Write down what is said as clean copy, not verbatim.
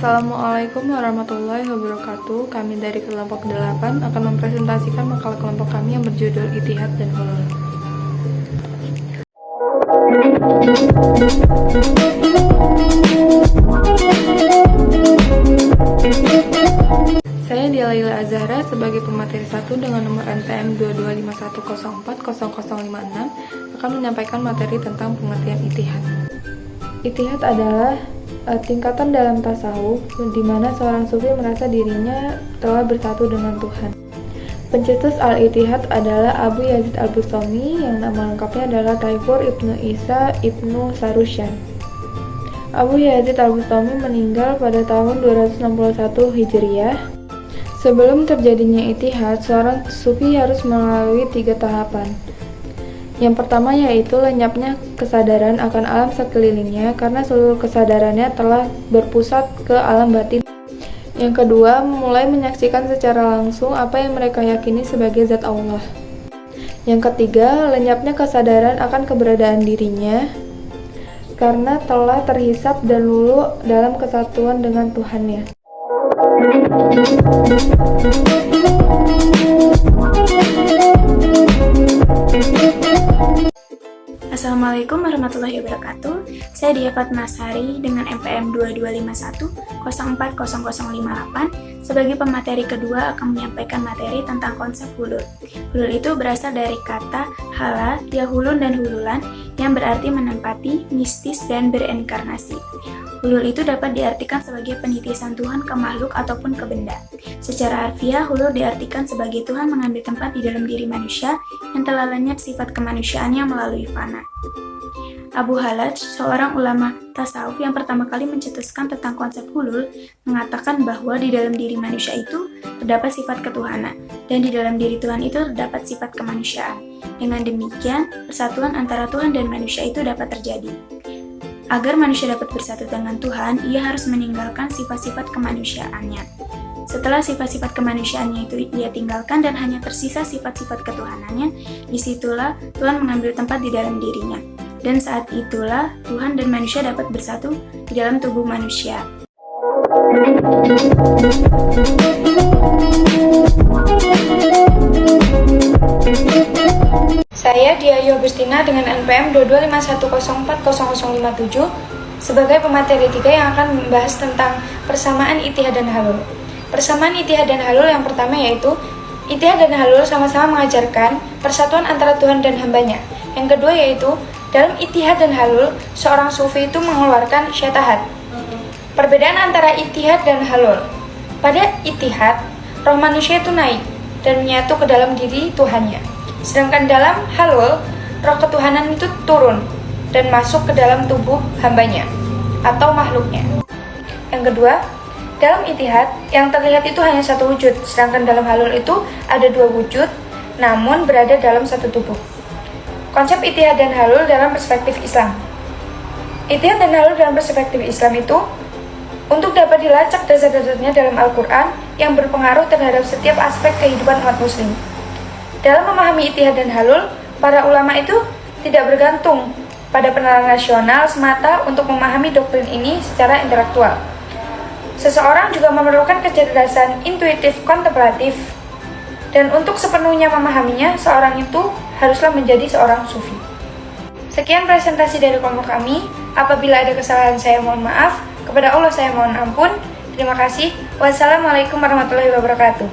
Assalamualaikum warahmatullahi wabarakatuh. Kami dari kelompok 8 akan mempresentasikan makalah kelompok kami yang berjudul Ittihad dan Hulul. Saya Dia Laila Azhara sebagai pemateri 1 dengan nomor NPM 2251040056 akan menyampaikan materi tentang pengertian ittihad. Ittihad adalah tingkatan dalam tasawuf di mana seorang sufi merasa dirinya telah bersatu dengan Tuhan. Pencetus Al-Ittihad adalah Abu Yazid Al-Bustami yang nama lengkapnya adalah Taifur Ibnu Isa Ibnu Sarusyan. Abu Yazid Al-Bustami meninggal pada tahun 261 Hijriah. Sebelum terjadinya ittihad, seorang sufi harus melalui 3 tahapan. Yang pertama yaitu lenyapnya kesadaran akan alam sekelilingnya karena seluruh kesadarannya telah berpusat ke alam batin. Yang kedua, mulai menyaksikan secara langsung apa yang mereka yakini sebagai zat Allah. Yang ketiga, lenyapnya kesadaran akan keberadaan dirinya karena telah terhisap dan luluh dalam kesatuan dengan Tuhannya. Assalamualaikum warahmatullahi wabarakatuh. Saya Dia Fatmasari dengan NPM 2251040058 sebagai pemateri kedua akan menyampaikan materi tentang konsep hulul. Hulul itu berasal dari kata hala, yahulun dan hululan yang berarti menempati, mistis, dan berinkarnasi. Hulul itu dapat diartikan sebagai penitisan Tuhan ke makhluk ataupun ke benda. Secara harfiah, hulul diartikan sebagai Tuhan mengambil tempat di dalam diri manusia yang telah lenyap sifat kemanusiaannya melalui fana. Abu Halaj, seorang ulama tasawuf yang pertama kali mencetuskan tentang konsep hulul, mengatakan bahwa di dalam diri manusia itu terdapat sifat ketuhanan, dan di dalam diri Tuhan itu terdapat sifat kemanusiaan. Dengan demikian, persatuan antara Tuhan dan manusia itu dapat terjadi. Agar manusia dapat bersatu dengan Tuhan, ia harus meninggalkan sifat-sifat kemanusiaannya. Setelah sifat-sifat kemanusiaannya itu ia tinggalkan dan hanya tersisa sifat-sifat ketuhanannya, disitulah Tuhan mengambil tempat di dalam dirinya. Dan saat itulah Tuhan dan manusia dapat bersatu di dalam tubuh manusia. Saya Dia Agustina dengan NPM 2251040057 sebagai pemateri 3 yang akan membahas tentang persamaan ittihad dan hulul. Persamaan ittihad dan hulul yang pertama yaitu ittihad dan hulul sama-sama mengajarkan persatuan antara Tuhan dan hambanya. Yang kedua yaitu dalam ittihad dan hulul, seorang sufi itu mengeluarkan syatahat. Perbedaan antara ittihad dan hulul. Pada ittihad, roh manusia itu naik dan menyatu ke dalam diri Tuhannya. Sedangkan dalam hulul, roh ketuhanan itu turun dan masuk ke dalam tubuh hambanya atau makhluknya. Yang kedua, dalam ittihad yang terlihat itu hanya satu wujud, sedangkan dalam hulul itu ada 2 wujud namun berada dalam satu tubuh. Konsep ittihad dan hulul dalam perspektif Islam. Ittihad dan hulul dalam perspektif Islam itu untuk dapat dilacak dasar-dasarnya dalam Al-Quran yang berpengaruh terhadap setiap aspek kehidupan umat muslim. Dalam memahami ittihad dan hulul, para ulama itu tidak bergantung pada penerapan rasional semata untuk memahami doktrin ini secara intelektual. Seseorang juga memerlukan kecerdasan intuitif kontemplatif, dan untuk sepenuhnya memahaminya, seorang itu haruslah menjadi seorang sufi. Sekian presentasi dari kelompok kami. Apabila ada kesalahan saya mohon maaf, kepada Allah saya mohon ampun. Terima kasih. Wassalamualaikum warahmatullahi wabarakatuh.